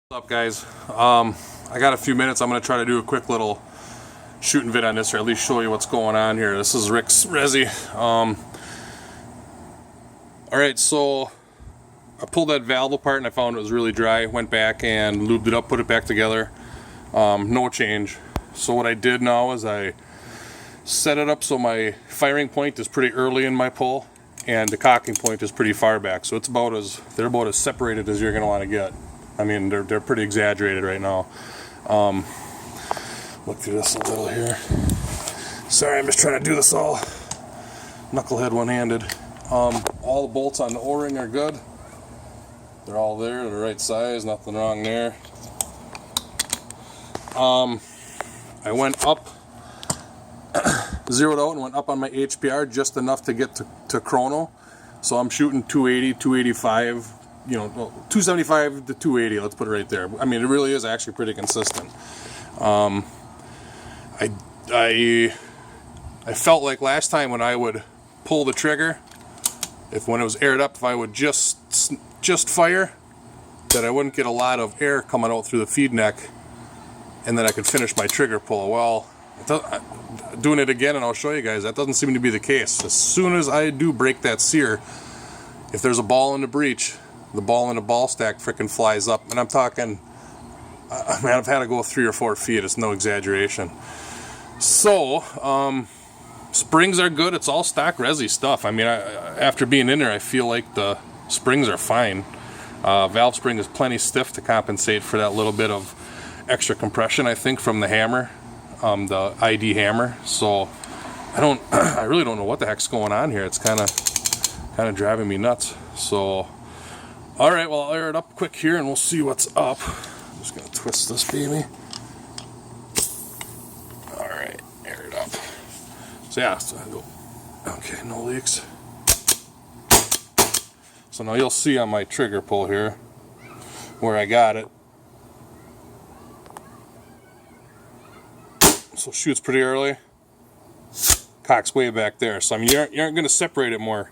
What's up, guys? I got a few minutes. I'm going to try to do a quick little shooting vid on this, or at least show you what's going on here. This is Resy. Alright, so I pulled that valve apart and I found it was really dry. Went back and lubed it up, put it back together. No change. So what I did now is I set it up so my firing point is pretty early in my pull and the cocking point is pretty far back. So it's they're about as separated as you're going to want to get. I mean, they're pretty exaggerated right now. Look through this a little here. Sorry, I'm just trying to do this all knucklehead one-handed. All the bolts on the O-ring are good. They're all there, they're the right size, nothing wrong there. I went up, zeroed out and went up on my HPR just enough to get to chrono. So I'm shooting 280, 285, you know, 275 to 280, let's put it right there. I mean, it really is actually pretty consistent. I felt like last time when I would pull the trigger, when it was aired up, if I would just fire, that I wouldn't get a lot of air coming out through the feed neck, and then I could finish my trigger pull. Well, doing it again, and I'll show you guys, that doesn't seem to be the case. As soon as I do break that sear, if there's a ball in the breech, the ball in the ball stack frickin' flies up, and I'm talking, I mean, I've had to go 3 or 4 feet. It's no exaggeration. So, springs are good. It's all stock Resy stuff. I mean, after being in there, I feel like the springs are fine. Valve spring is plenty stiff to compensate for that little bit of extra compression, I think, from the hammer, the ID hammer. So, I really don't know what the heck's going on here. It's kind of driving me nuts. So, all right, well, I'll air it up quick here, and we'll see what's up. I'm just gonna twist this baby. All right, air it up. So yeah, okay, no leaks. So now you'll see on my trigger pull here where I got it. So shoots pretty early. Cock's way back there. So I mean, you aren't going to separate it more.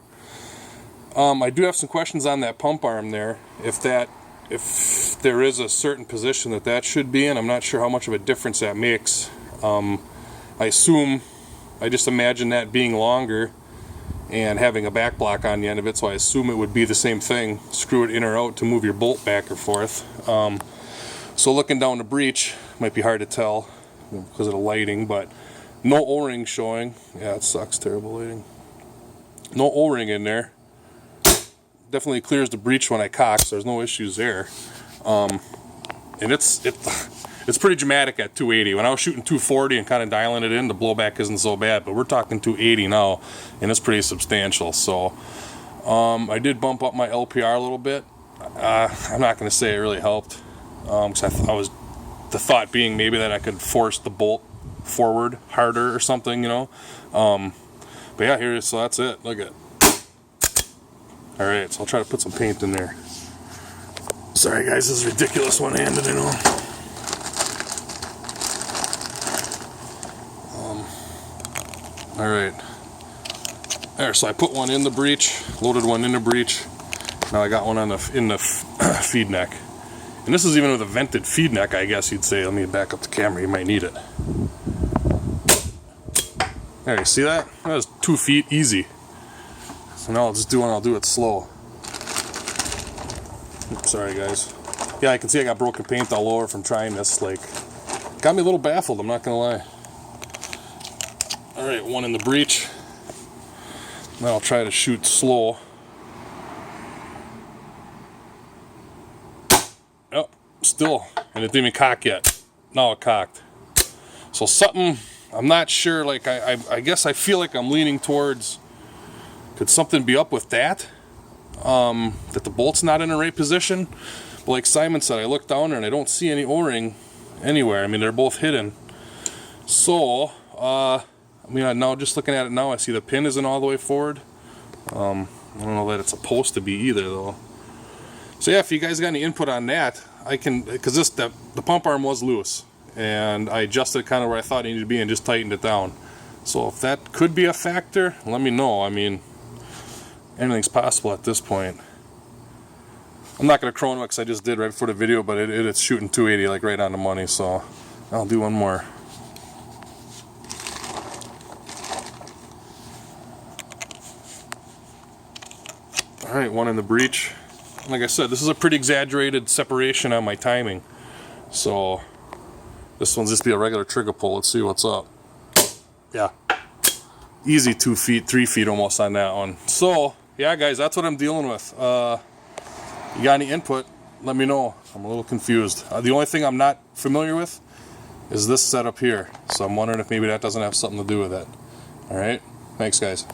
I do have some questions on that pump arm there. If there is a certain position that should be in, I'm not sure how much of a difference that makes. I just imagine that being longer and having a back block on the end of it, so I assume it would be the same thing. Screw it in or out to move your bolt back or forth. So looking down the breech, might be hard to tell because of the lighting, but no O-ring showing. Yeah, it sucks, terrible lighting. No O-ring in there. Definitely clears the breech when I cock, so there's no issues there. And it's pretty dramatic at 280. When I was shooting 240 and kind of dialing it in, the blowback isn't so bad, but we're talking 280 now, and it's pretty substantial. So I did bump up my LPR a little bit. I'm not going to say it really helped, because the thought being maybe that I could force the bolt forward harder or something, you know. But yeah, so that's it. Look at it. Alright, so I'll try to put some paint in there. Sorry guys, this is ridiculous one-handed, I know. Alright. There, so I put one in the breech, loaded one in the breech. Now I got one in the feed neck. And this is even with a vented feed neck, I guess you'd say. Let me back up the camera, you might need it. There, you see that? That was 2 feet easy. So now I'll do it slow. Oops, sorry guys. Yeah, I can see I got broken paint all over from trying this. Like, got me a little baffled, I'm not gonna lie. Alright, one in the breech. Now I'll try to shoot slow. Oh, still. And it didn't even cock yet. Now it cocked. So something, I'm not sure, like I guess I feel like I'm leaning towards, could something be up with that? That the bolt's not in the right position? But like Simon said, I look down there and I don't see any O-ring anywhere. I mean, they're both hidden. So, I mean, now just looking at it now, I see the pin isn't all the way forward. I don't know that it's supposed to be either, though. So yeah, if you guys got any input on that, I can, because the pump arm was loose, and I adjusted kind of where I thought it needed to be and just tightened it down. So if that could be a factor, let me know. I mean, anything's possible at this point. I'm not going to chroma because I just did right before the video, but it's shooting 280 like right on the money, so I'll do one more. Alright, one in the breech. Like I said, this is a pretty exaggerated separation on my timing. So, this one's just be a regular trigger pull. Let's see what's up. Yeah. Easy 2 feet, 3 feet almost on that one. So, yeah guys, that's what I'm dealing with. You got any input, let me know. I'm a little confused. The only thing I'm not familiar with is this setup here. So I'm wondering if maybe that doesn't have something to do with it. Alright, thanks guys.